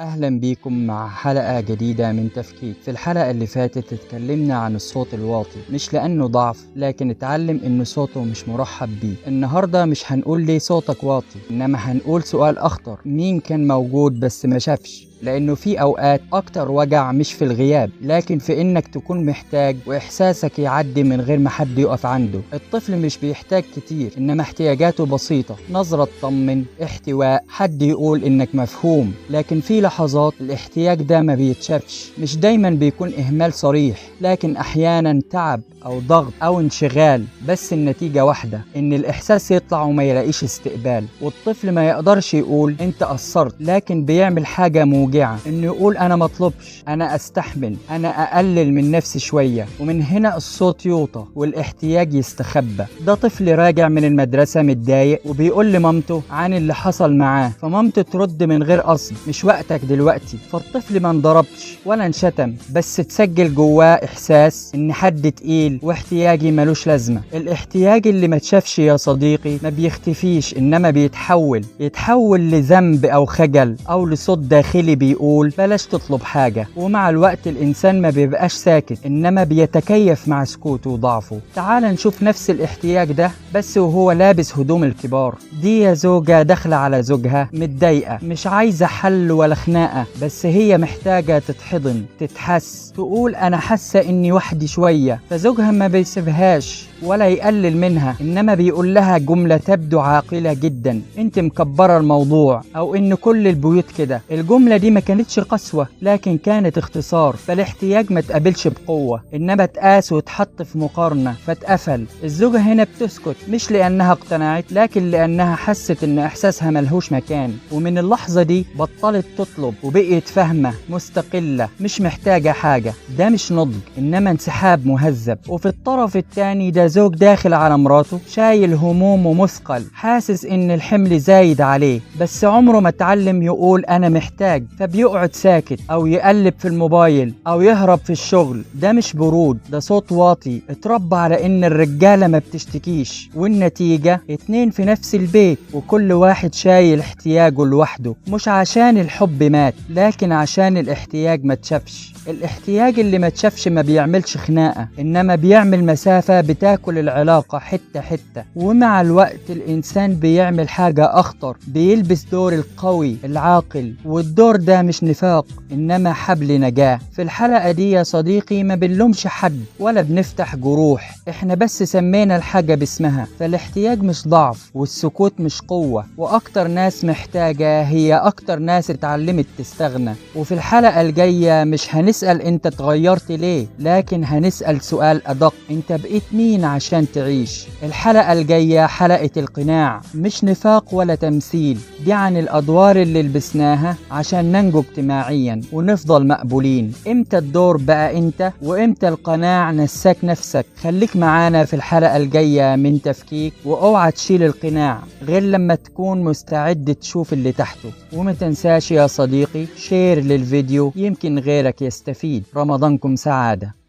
أهلا بيكم مع حلقة جديدة من تفكيك. في الحلقة اللي فاتت اتكلمنا عن الصوت الواطي، مش لأنه ضعف لكن اتعلم إن صوته مش مرحب بيه. النهاردة مش هنقول ليه صوتك واطي، إنما هنقول سؤال أخطر: مين كان موجود بس ما شافش؟ لأنه في أوقات أكتر وجع مش في الغياب، لكن في إنك تكون محتاج وإحساسك يعدي من غير ما حد يقف عنده. الطفل مش بيحتاج كتير، إنما احتياجاته بسيطة: نظرة تطمن، احتواء، حد يقول إنك مفهوم. لكن في لحظات الاحتياج ده ما بيتشافش. مش دايما بيكون إهمال صريح، لكن أحيانا تعب أو ضغط أو انشغال، بس النتيجة واحدة: إن الإحساس يطلع وما يلاقيش استقبال. والطفل ما يقدرش يقول أنت قصرت، لكن بيعمل حاجة موجعة: إنه يقول أنا مطلبش، أنا أستحمل، أنا أقلل من نفسي شوية. ومن هنا الصوت يوطى والاحتياج يستخبى. ده طفل راجع من المدرسة متضايق وبيقول لمامته عن اللي حصل معاه، فمامته ترد من غير قصد: مش وقتك دلوقتي. فالطفل ما انضربش ولا انشتم، بس تسجل جواه إحساس إن حد تقيل واحتياجي ملوش لازمة. الاحتياج اللي ما تشافش يا صديقي ما بيختفيش، إنما يتحول لذنب أو خجل أو لصوت داخلي بيقول بلاش تطلب حاجة. ومع الوقت الإنسان ما بيبقاش ساكت، إنما بيتكيف مع سكوته وضعفه. تعال نشوف نفس الاحتياج ده بس وهو لابس هدوم الكبار. دي يا زوجة داخلة على زوجها متضايقة، مش عايزة حل ولا خناقة، بس هي محتاجة تتحضن، تتحس، تقول أنا حاسة إني وحدي شوية. فزوجها ما بيسيبهاش ولا يقلل منها، إنما بيقول لها جملة تبدو عاقلة جدا: أنت مكبرة الموضوع، أو إن كل البيوت كده. الجملة دي ما كانتش قسوة، لكن كانت اختصار. فالاحتياج ما تقابلش بقوة، إنما تقاس وتحط في مقارنة فاتقفل. الزوجة هنا بتسكت، مش لأنها اقتنعت، لكن لأنها حست إن إحساسها ملهوش مكان. ومن اللحظة دي بطلت تطلب وبقيت فاهمة، مستقلة، مش محتاجة حاجة. ده مش نضج، إنما انسحاب مهذب. وفي الطرف التاني ده زوج داخل على مراته شايل هموم ومثقل، حاسس إن الحمل زايد عليه، بس عمره ما اتعلم يقول أنا محتاج. فبيقعد ساكت أو يقلب في الموبايل أو يهرب في الشغل. ده مش برود، ده صوت واطي اتربى على إن الرجالة ما بتشتكيش، والنتيجة اتنين في نفس البيت وكل واحد شايل احتياجه لوحده. مش عشان الحب مات، لكن عشان الاحتياج ما تشافش. الاحتياج اللي ما تشافش ما بيعملش خناقة، إنما بيعمل مسافة بتاكل العلاقة حتة حتة. ومع الوقت الإنسان بيعمل حاجة أخطر: بيلبس دور القوي العاقل. والدور ده مش نفاق، إنما حبل نجاة. في الحلقة دي يا صديقي ما بنلومش حد ولا بنفتح جروح، إحنا بس سمينا الحاجة باسمها. فالاحتياج مش ضعف، والسكوت مش قوة، وأكتر ناس محتاجة هي أكتر ناس اتعلمت تستغنى. وفي الحلقة الجاية مش هنسأل أنت اتغيرت ليه، لكن هنسأل سؤال أدق: أنت بقيت مين عشان تعيش؟ الحلقة الجاية حلقة القناع، مش نفاق ولا تمثيل. دي عن الأدوار اللي لبسناها عشان ننجو اجتماعيا ونفضل مقبولين. امتى الدور بقى انت، وامتى القناع نساك نفسك؟ خليك معانا في الحلقة الجاية من تفكيك، واوعى تشيل القناع غير لما تكون مستعد تشوف اللي تحته. وما تنساش يا صديقي شير للفيديو، يمكن غيرك يستفيد. رمضانكم سعادة.